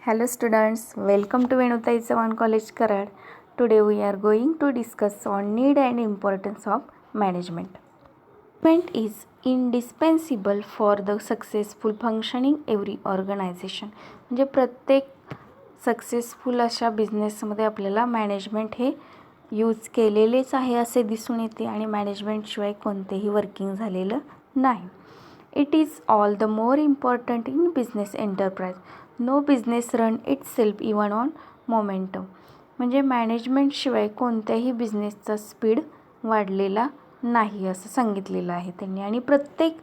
Hello students, welcome to Venutai Savan College Karad. Today we are going to discuss on need and importance of management. Management is indispensable for the successful functioning every organization. म्हणजे प्रत्येक successful अशा बिझनेसमध्ये आपल्याला management हे use केलेलेच आहे असे दिसून येते आणि मॅनेजमेंटशिवाय कोणतेही वर्किंग झालेलं नाही. It is all the more important in business enterprise. No business run itself even on momentum. म्हणजे मॅनेजमेंटशिवाय कोणत्याही बिझनेसचा स्पीड वाढलेला नाही असं सांगितलेलं आहे त्यांनी. आणि प्रत्येक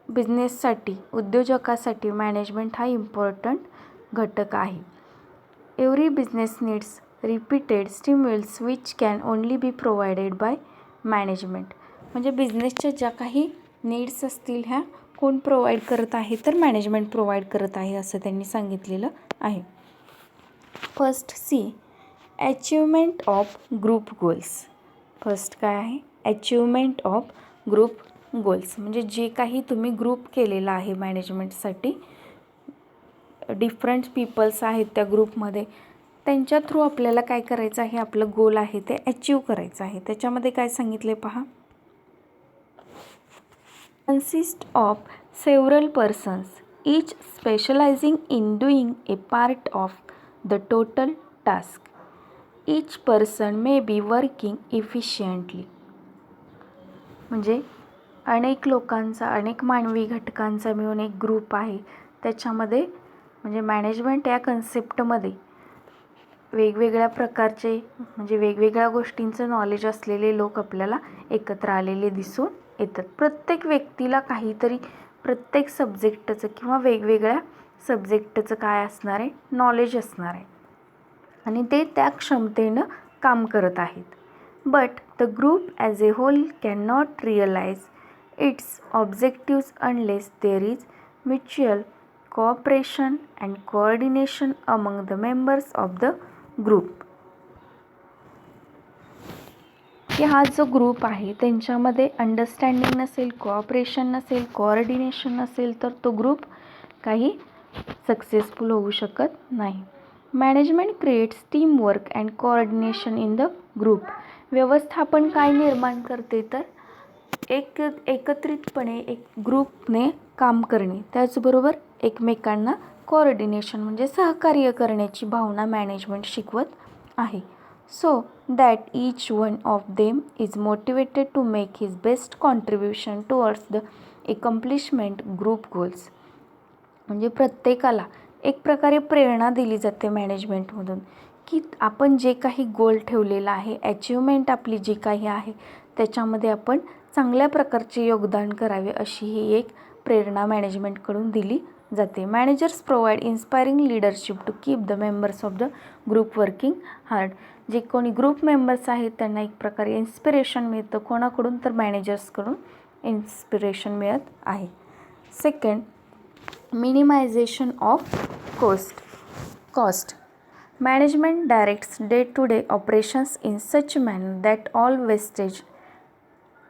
बिझनेससाठी उद्योजकासाठी मॅनेजमेंट हा इम्पॉर्टंट घटक आहे. Every business needs repeated stimulus which can only be provided by management. म्हणजे बिझनेसच्या ज्या काही नीड्स असतील ह्या कोण प्रोव्हाइड करत आहे तर मॅनेजमेंट प्रोव्हाइड करत आहे असं त्यांनी सांगितलेलं आहे. First see achievement of group goals. First काय आहे? Achievement of group goals. म्हणजे जे काही तुम्ही ग्रुप केलेला आहे मॅनेजमेंटसाठी, डिफरंट पीपल्स आहेत त्या ग्रुपमध्ये, त्यांच्या थ्रू आपल्याला काय करायचं आहे, आपलं गोल आहे ते अचीव करायचं आहे. त्याच्यामध्ये काय सांगितले पहा. consist of several persons, each specializing in doing a part of the total task. Each person may be working efficiently. म्हणजे अनेक लोकांचा, अनेक मानवी घटकांचा मिळून एक ग्रुप आहे. त्याच्यामध्ये म्हणजे मॅनेजमेंट या कन्सेप्टमध्ये वेगवेगळ्या प्रकारचे म्हणजे वेगवेगळ्या गोष्टींचं नॉलेज असलेले लोक आपल्याला एकत्र आलेले दिसून येतात. प्रत्येक व्यक्तीला काहीतरी प्रत्येक सब्जेक्टचं किंवा वेगवेगळ्या सब्जेक्टचं काय असणार आहे, नॉलेज असणार आहे आणि ते त्या क्षमतेनं काम करत आहेत. But the group as a whole can not realise its objectives unless there is mutual cooperation and coordination among the members of the group. की हा जो ग्रुप आहे त्यांच्यामध्ये अंडरस्टँडिंग नसेल, कोऑपरेशन नसेल, कोऑर्डिनेशन नसेल तर तो ग्रुप काही सक्सेसफुल होऊ शकत नाही. Management creates team work and coordination in the group. व्यवस्थापन काय निर्माण करते तर एकत्रितपणे एक ग्रुपने काम करणे, त्याचबरोबर एकमेकांना कोऑर्डिनेशन म्हणजे सहकार्य करण्याची भावना मॅनेजमेंट शिकवत आहे. So that each one of them is motivated to make his best contribution towards the accomplishment group goals. म्हणजे प्रत्येकाला एक प्रकारे प्रेरणा दिली जाते मॅनेजमेंटमधून की आपण जे काही गोल ठेवलेला आहे, अचिव्हमेंट आपली जी काही आहे त्याच्यामध्ये आपण चांगल्या प्रकारचे योगदान करावे अशी ही एक प्रेरणा मॅनेजमेंटकडून दिली जाते. Managers provide inspiring leadership to keep the members of the group working hard. जे कोणी ग्रुप मेंबर्स आहेत त्यांना एक प्रकारे इन्स्पिरेशन मिळतं. कोणाकडून तर मॅनेजर्सकडून इन्स्पिरेशन मिळत आहे. Second, minimisation of cost. Management directs day to day operations in such manner that all wastage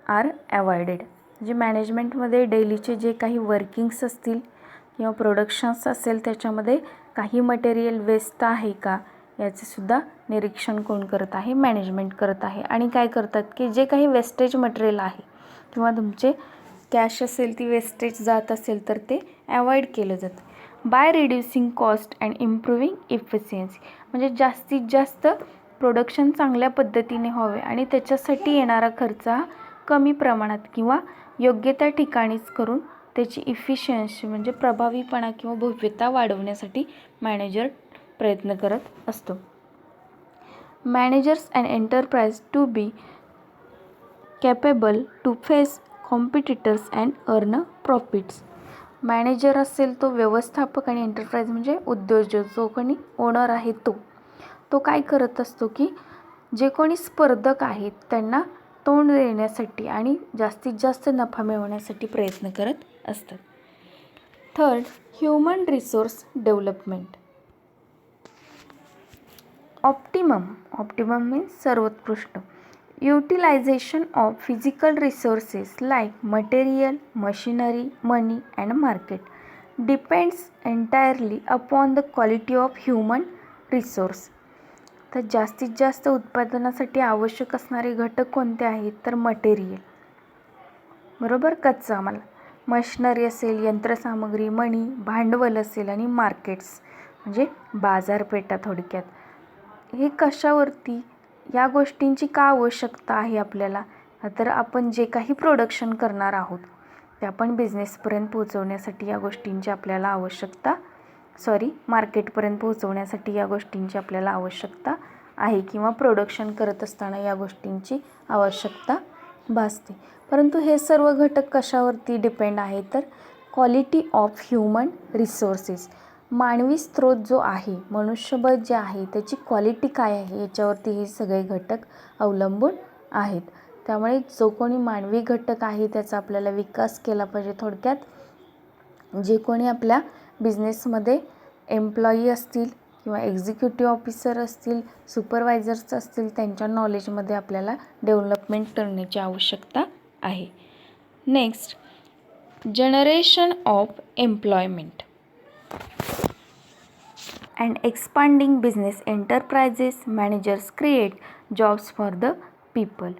are avoided. म्हणजे मॅनेजमेंटमध्ये डेलीचे जे काही वर्किंग्स असतील किंवा प्रोडक्शन्स असेल त्याच्यामध्ये काही मटेरियल वेस्ट आहे का याचे सुद्धा निरीक्षण कोण करत आहे, मॅनेजमेंट करत आहे. आणि काय करतात की जे काही वेस्टेज मटेरियल आहे किंवा तुमचे कॅश असेल ती वेस्टेज जात असेल तर ते अवॉइड केलं जातं. By reducing cost and improving efficiency. म्हणजे जास्तीत जास्त प्रोडक्शन चांगल्या पद्धतीने व्हावे आणि त्याच्यासाठी येणारा खर्च हा कमी प्रमाणात किंवा योग्य त्या ठिकाणीच करून त्याची इफिशियन्सी म्हणजे प्रभावीपणा किंवा भव्यता वाढवण्यासाठी मॅनेजर प्रयत्न करत असतो. Managers and enterprise to be capable to face competitors and earn profits. Manager असेल तो व्यवस्थापक आणि एंटरप्राइज म्हणजे उद्योजक जो कोणी ओनर आहे तो काय करत असतो की जे कोणी स्पर्धक आहेत त्यांना तोंड देण्यासाठी आणि जास्तीत जास्त नफा मिळवण्यासाठी प्रयत्न करत असतात. Third, human resource development. Optimum means सर्वोत्कृष्ट. Utilization of physical resources like material, machinery, money and market. Depends entirely upon the quality of human resource. तर जास्तीत जास्त उत्पादनासाठी आवश्यक असणारे घटक कोणते आहेत? तर मटेरियल, बरोबर, कच्चा माल, मशिनरी असेल, यंत्रसामग्री, मनी, भांडवल असेल आणि मार्केट्स म्हणजे बाजारपेठा. थोडक्यात हे कशावरती, या गोष्टींची का आवश्यकता आहे आपल्याला? तर आपण जे काही प्रोडक्शन करणार आहोत ते आपण बिझनेसपर्यंत पोहोचवण्यासाठी या गोष्टींची आपल्याला आवश्यकता, मार्केटपर्यंत पोहोचवण्यासाठी या गोष्टींची आपल्याला आवश्यकता आहे, किंवा प्रोडक्शन करत असताना या गोष्टींची आवश्यकता भासते. परंतु हे सर्व घटक कशावरती डिपेंड आहे? तर क्वालिटी ऑफ ह्युमन रिसोर्सेस, मानवी स्रोत जो आहे, मनुष्यबळ जे आहे त्याची क्वालिटी काय आहे याच्यावरती हे सगळे घटक अवलंबून आहेत. त्यामुळे जो कोणी मानवी घटक आहे त्याचा आपल्याला विकास केला पाहिजे. थोडक्यात जे कोणी आपल्या बिझनेसमध्ये एम्प्लॉई असतील किंवा एक्झिक्युटिव्ह ऑफिसर असतील, सुपरवायझर्स असतील, त्यांच्या नॉलेजमध्ये आपल्याला डेव्हलपमेंट करण्याची आवश्यकता आहे. Next, generation of employment and expanding business enterprises, managers create jobs for the people.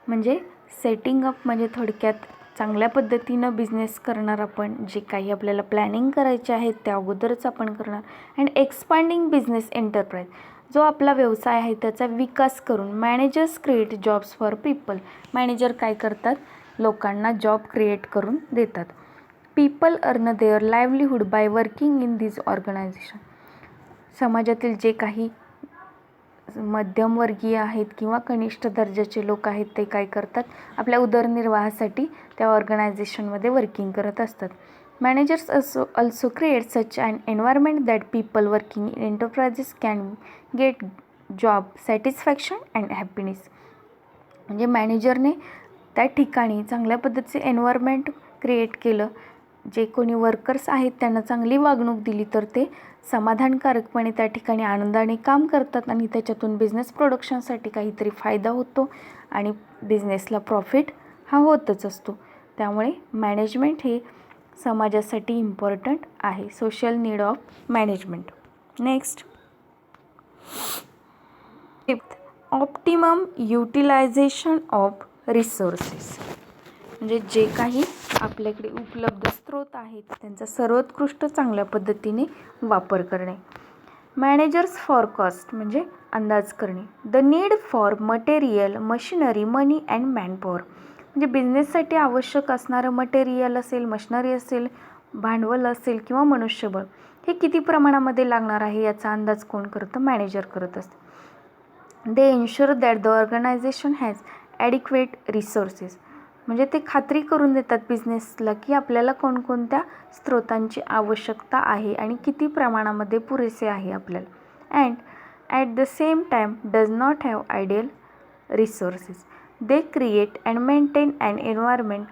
म्हणजे सेटिंग अप म्हणजे थोडक्यात चांगल्या पद्धतीनं बिझनेस करणार आपण, जे काही आपल्याला प्लॅनिंग करायचे आहेत त्या अगोदरच आपण करणार. अँड एक्सपांडिंग बिझनेस एंटरप्राइज, जो आपला व्यवसाय आहे त्याचा विकास करून. Managers create jobs for people, manager काय करतात? लोकांना जॉब क्रिएट करून देतात. People earn their livelihood by working in this organisation, समाजातील जे काही मध्यमवर्गीय आहेत किंवा कनिष्ठ दर्जाचे लोक आहेत ते काय करतात? आपल्या उदरनिर्वाहासाठी त्या ऑर्गनायझेशनमध्ये वर्किंग करत असतात. Managers also create such an environment that people working in enterprises can get job satisfaction and happiness. म्हणजे मॅनेजरने त्या ठिकाणी चांगल्या पद्धतीचे एन्व्हायरमेंट क्रिएट केलं, जे कोणी वर्कर्स आहेत त्यांना चांगली वागणूक दिली तर ते समाधानकारकपणे त्या ठिकाणी आनंदाने काम करतात आणि त्याच्यातून बिझनेस प्रोडक्शनसाठी काहीतरी फायदा होतो आणि बिझनेसला प्रॉफिट हा होतच असतो. त्यामुळे मॅनेजमेंट हे समाजासाठी इम्पॉर्टंट आहे. Social need of management. Next, fifth, optimum utilisation of resources. म्हणजे जे काही आपल्याकडे उपलब्ध स्रोत आहेत त्यांचा सर्वोत्कृष्ट चांगल्या पद्धतीने वापर करणे. मॅनेजर्स फॉरकास्ट म्हणजे अंदाज करणे. The need for material, machinery, money and manpower, म्हणजे बिझनेससाठी आवश्यक असणारं मटेरियल असेल, मशिनरी असेल, भांडवल असेल किंवा मनुष्यबळ, हे किती प्रमाणामध्ये लागणार आहे याचा अंदाज कोण करतं? मॅनेजर करत असते. They ensure that the organization has adequate resources, म्हणजे ते खात्री करून देतात बिझनेसला की आपल्याला कोणकोणत्या स्रोतांची आवश्यकता आहे आणि किती प्रमाणामध्ये पुरेसे आहे आपल्याला. And at the same time does not have ideal resources. They create and maintain and environment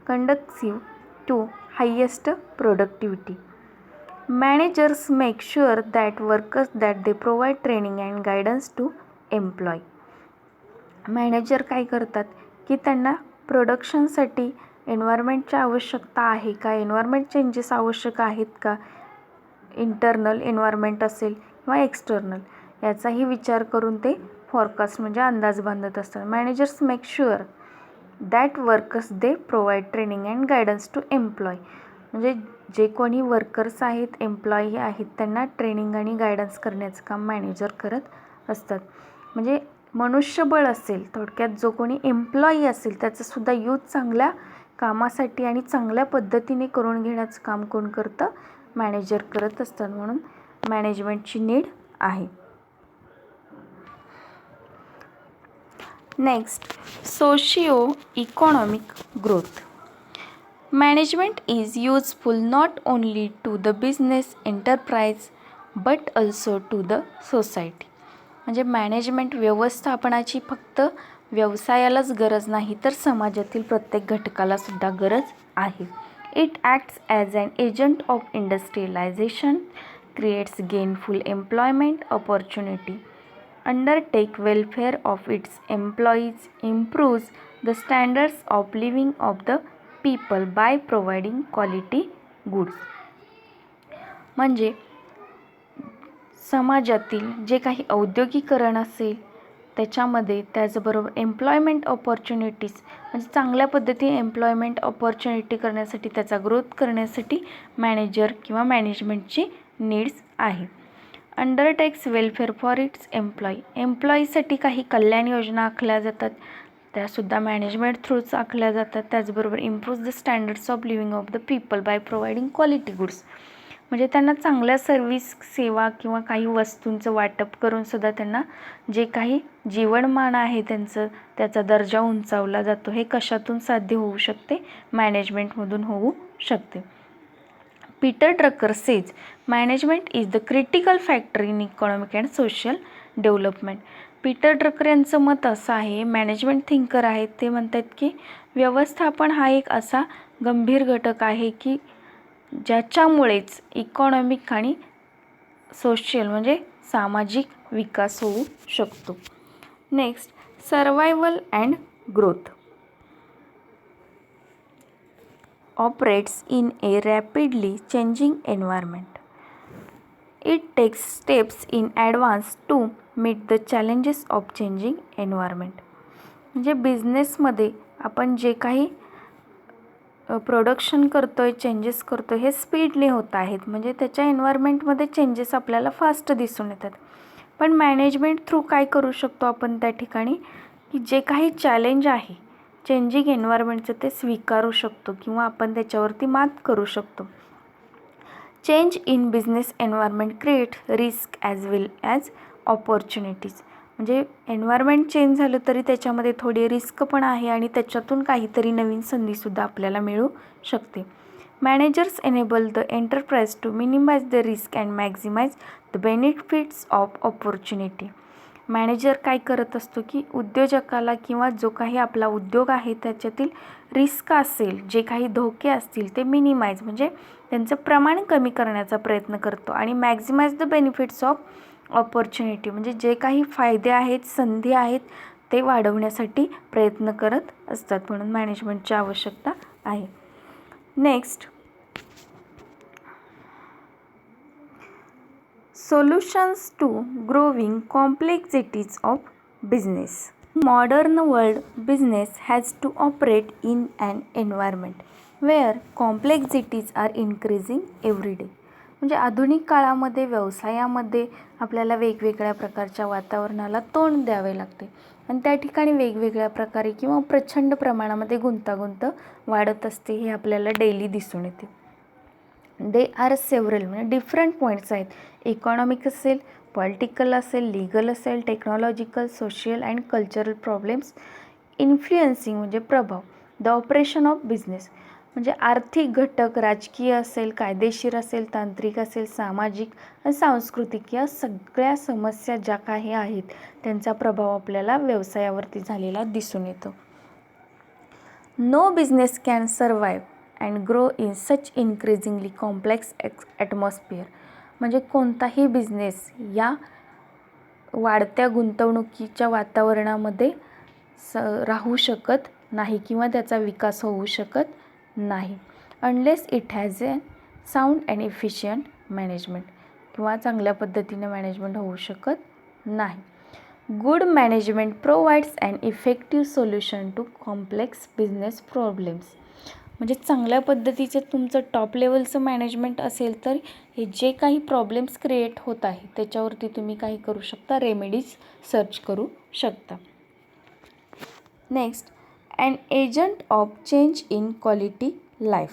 conducive to highest productivity. Managers make sure that workers that they provide training and guidance to employ. Manager काय करतात की त्यांना प्रोडक्शनसाठी एन्व्हायरमेंटची आवश्यकता आहे का, environment changes आवश्यक आहेत का, इंटरनल एन्व्हायरमेंट असेल किंवा एक्सटर्नल, याचाही विचार करून ते फॉरकास्ट म्हणजे अंदाज बांधत असतात. Managers make sure that workers they provide training and guidance to employ, म्हणजे जे कोणी वर्कर्स आहेत, एम्प्लॉई आहेत, त्यांना ट्रेनिंग आणि गायडन्स करण्याचं काम मॅनेजर करत असतात. म्हणजे मनुष्यबळ असेल, थोडक्यात जो कोणी एम्प्लॉई असेल त्याचंसुद्धा यूज चांगल्या कामासाठी आणि चांगल्या पद्धतीने करून घेण्याचं काम कोण करतं? मॅनेजर करत असतात. म्हणून मॅनेजमेंटची नीड आहे. Next, socio economic growth. Management is useful not only to the business enterprise but also to the society. म्हणजे मॅनेजमेंट व्यवस्थापनाची फक्त व्यवसायालाच गरज नाही तर समाजातील प्रत्येक घटकालासुद्धा गरज आहे. It acts as an agent of industrialisation, creates gainful employment opportunity, undertake welfare of its employees, improves the standards of living of the people by providing quality goods. म्हणजे समाजातील जे काही औद्योगिकरण असेल त्याच्यामध्ये, त्याचबरोबर एम्प्लॉयमेंट ऑपॉर्च्युनिटीज म्हणजे चांगल्या पद्धतीने एम्प्लॉयमेंट ऑपॉर्च्युनिटी करण्यासाठी, त्याचा ग्रोथ करण्यासाठी मॅनेजर किंवा मॅनेजमेंटची नीड्स आहे. अंडरटेक्स वेलफेअर फॉर इट्स एम्प्लॉईसाठी काही कल्याण योजना आखल्या जातात, त्यासुद्धा मॅनेजमेंट थ्रूच आखल्या जातात. त्याचबरोबर improve the standards of living of the people by providing quality goods म्हणजे त्यांना चांगल्या सर्व्हिस, सेवा किंवा काही वस्तूंचं वाटप करून सुद्धा त्यांना जे काही जीवनमान आहे त्यांचं, त्याचा दर्जा उंचावला जातो. हे कशातून साध्य होऊ शकते? मॅनेजमेंटमधून होऊ शकते. Peter Drucker says management is the critical factor in economic and social development. Peter Drucker यांचं मत असं आहे, मॅनेजमेंट थिंकर आहेत, ते म्हणतात की व्यवस्थापन हा एक असा गंभीर घटक आहे की ज्याच्यामुळेच इकॉनॉमिक आणि सोशल म्हणजे सामाजिक विकास होऊ शकतो. Next, survival and growth operates in a rapidly changing environment. It takes steps in advance to meet the challenges of changing environment. म्हणजे बिझनेसमध्ये आपण जे काही प्रोडक्शन करतोय, चेंजेस करतोय, हे स्पीडली होत आहेत, म्हणजे त्याच्या एन्व्हायरमेंटमध्ये चेंजेस आपल्याला फास्ट दिसून येतात. पण मॅनेजमेंट थ्रू काय करू शकतो आपण त्या ठिकाणी, की जे काही चॅलेंज आहे चेंजिंग एन्व्हायरमेंटचं ते स्वीकारू शकतो किंवा आपण त्याच्यावरती मात करू शकतो. Change in business environment create risk as well as opportunities. म्हणजे एन्व्हायरमेंट चेंज झालं तरी त्याच्यामध्ये थोडी रिस्क पण आहे आणि त्याच्यातून काहीतरी नवीन संधीसुद्धा आपल्याला मिळू शकते. Managers enable the enterprise to minimise the risk and maximise the benefits of opportunity. Manager काय करत असतो की उद्योजकाला किंवा जो काही आपला उद्योग आहे त्याच्यातील रिस्क असेल, जे काही धोके असतील ते मिनिमाइज म्हणजे त्यांचं प्रमाण कमी करण्याचा प्रयत्न करतो आणि maximise the benefits of opportunity म्हणजे जे काही फायदे आहेत, संधी आहेत ते वाढवण्यासाठी प्रयत्न करत असतात. म्हणून मॅनेजमेंटची आवश्यकता आहे. Next, solutions to growing complexities of business. Modern world business has to operate in an environment where complexities are increasing every day. म्हणजे आधुनिक काळामध्ये व्यवसायामध्ये आपल्याला वेगवेगळ्या प्रकारच्या वातावरणाला तोंड द्यावे लागते आणि त्या ठिकाणी वेगवेगळ्या प्रकारे किंवा प्रचंड प्रमाणामध्ये गुंतागुंत वाढत असते, हे आपल्याला डेली दिसून येते. दे आर सेव्हरल म्हणजे डिफरंट पॉईंट्स आहेत. इकॉनॉमिक असेल, पॉलिटिकल असेल, लीगल असेल, technological, social and cultural problems influencing म्हणजे प्रभाव. द ऑपरेशन ऑफ बिझनेस म्हणजे आर्थिक घटक, राजकीय असेल, कायदेशीर असेल, तांत्रिक असेल, सामाजिक आणि सांस्कृतिक या सगळ्या समस्या ज्या काही आहेत त्यांचा प्रभाव आपल्याला व्यवसायावरती झालेला दिसून येतो. No business can survive and grow in such increasingly complex atmosphere. म्हणजे कोणताही बिझनेस या वाढत्या गुंतवणुकीच्या वातावरणामध्ये राहू शकत नाही किंवा त्याचा विकास होऊ शकत नाही. Unless it has a sound and efficient management किंवा चांगल्या पद्धतीने मॅनेजमेंट होऊ शकत नाही. Good management provides and effective solution to complex business problems. म्हणजे चांगल्या पद्धतीचं तुमचं टॉप लेवलचं मॅनेजमेंट असेल तर हे जे काही प्रॉब्लेम्स क्रिएट होत आहे त्याच्यावरती तुम्ही काही करू शकता, रेमेडीज सर्च करू शकता. Next, an agent of change in quality life.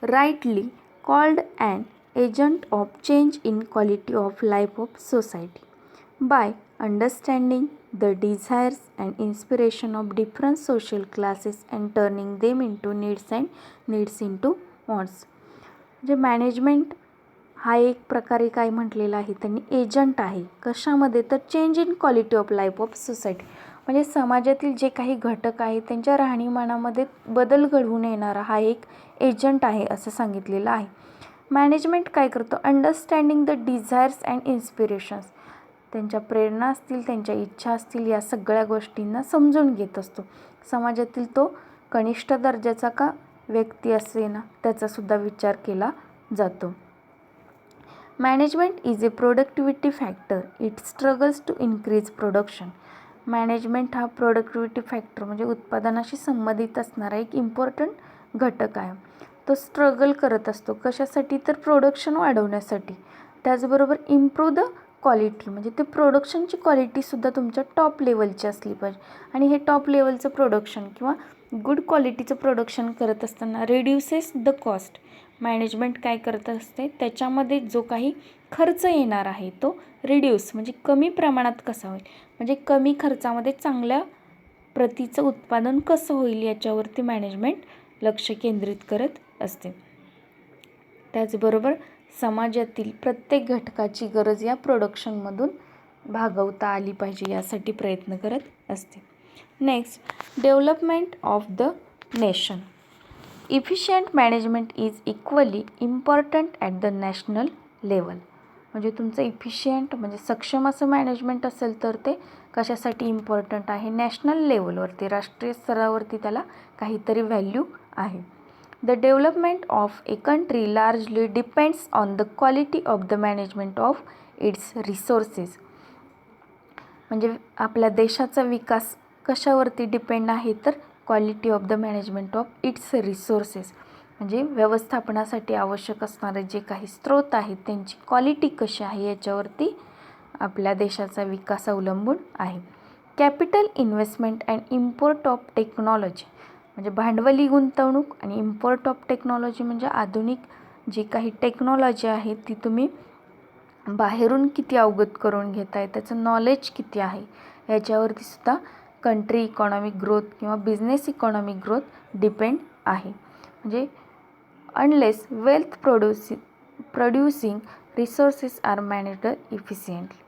Rightly called an agent of change in quality of life of society by understanding the desires and inspiration of different social classes and turning them into needs and needs into wants. म्हणजे management हा एक प्रकारे काय म्हटलेला आहे त्यांनी, agent आहे. कशामध्ये? तर change in quality of life of society म्हणजे समाजातील जे काही घटक आहेत त्यांच्या राहणीमानामध्ये बदल घडवून येणारा हा एक एजंट आहे असं सांगितलेलं आहे. मॅनेजमेंट काय करतो? Understanding the desires and inspirations त्यांच्या प्रेरणा असतील, त्यांच्या इच्छा असतील, या सगळ्या गोष्टींना समजून घेत असतो. समाजातील तो कनिष्ठ दर्जाचा का व्यक्ती असे ना त्याचासुद्धा विचार केला जातो. Management is a productivity factor. It struggles to increase production. Management हा प्रोडक्टिव्हिटी फॅक्टर म्हणजे उत्पादनाशी संबंधित असणारा एक इम्पॉर्टंट घटक आहे. तो स्ट्रगल करत असतो कशासाठी तर प्रोडक्शन वाढवण्यासाठी. त्याचबरोबर इम्प्रूव्ह द क्वालिटी म्हणजे ते प्रोडक्शनची क्वालिटीसुद्धा तुमच्या टॉप लेवलची असली पाहिजे. आणि हे टॉप लेवलचं प्रोडक्शन किंवा गुड क्वालिटीचं प्रोडक्शन करत असताना रिड्युसेस द कॉस्ट. मॅनेजमेंट काय करत असते त्याच्यामध्ये जो काही खर्च येणार आहे तो रिड्यूस म्हणजे कमी प्रमाणात कसा होईल म्हणजे कमी खर्चामध्ये चांगल्या प्रतीचं उत्पादन कसं होईल याच्यावरती मॅनेजमेंट लक्ष केंद्रित करत असते. त्याचबरोबर समाजातील प्रत्येक घटकाची गरज या प्रोडक्शनमधून भागवता आली पाहिजे यासाठी प्रयत्न करत असते. Next, development of the nation. Efficient management is equally important at the national level. म्हणजे तुमचं इफिशियंट म्हणजे सक्षम असं मॅनेजमेंट असेल तर ते कशासाठी इम्पॉर्टंट आहे नॅशनल लेवलवरती राष्ट्रीय स्तरावरती त्याला काहीतरी व्हॅल्यू आहे. The development of a country largely depends on the quality of the management of its resources. म्हणजे आपल्या देशाचा विकास कशावरती डिपेंड आहे तर quality of the management of its resources म्हणजे व्यवस्थापनासाठी आवश्यक असणारे जे काही स्रोत आहेत त्यांची क्वालिटी कशी आहे याच्यावरती आपल्या देशाचा विकास अवलंबून आहे. Capital investment and import of technology म्हणजे भांडवली गुंतवणूक आणि इम्पोर्ट ऑफ टेक्नॉलॉजी म्हणजे आधुनिक जी काही टेक्नॉलॉजी आहे ती तुम्ही बाहेरून किती अवगत करून घेताय त्याचं नॉलेज किती आहे याच्यावरती सुद्धा कंट्री इकॉनॉमिक ग्रोथ किंवा बिझनेस इकॉनॉमिक ग्रोथ डिपेंड आहे. म्हणजे unless wealth producing resources are managed efficiently.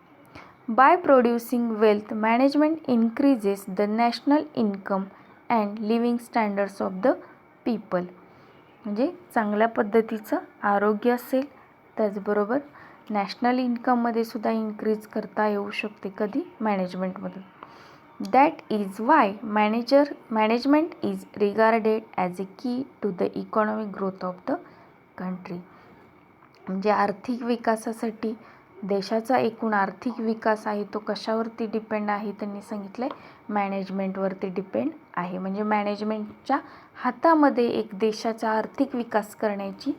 By producing wealth management increases the national income and living standards of the people. म्हणजे चांगल्या पद्धतीचं आरोग्य असेल त्याचबरोबर नॅशनल इन्कममध्ये सुद्धा इन्क्रीज करता येऊ शकते कधी मॅनेजमेंटमधून. That is why management is regarded as a key to the economic growth of the country. म्हणजे आर्थिक विकासासाठी देशाचा एकूण आर्थिक विकास आहे तो कशावरती डिपेंड आहे त्यांनी सांगितलं आहे मॅनेजमेंटवरती डिपेंड आहे. म्हणजे मॅनेजमेंटच्या हातामध्ये एक देशाचा आर्थिक विकास करण्याची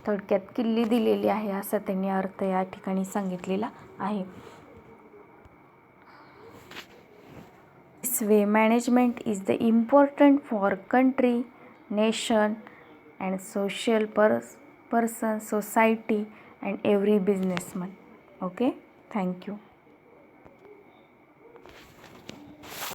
थोडक्यात किल्ली दिलेली आहे असा त्यांनी अर्थ या ठिकाणी सांगितलेला आहे. This way management is the important for country, nation and social person, society and every businessman. Okay, thank you.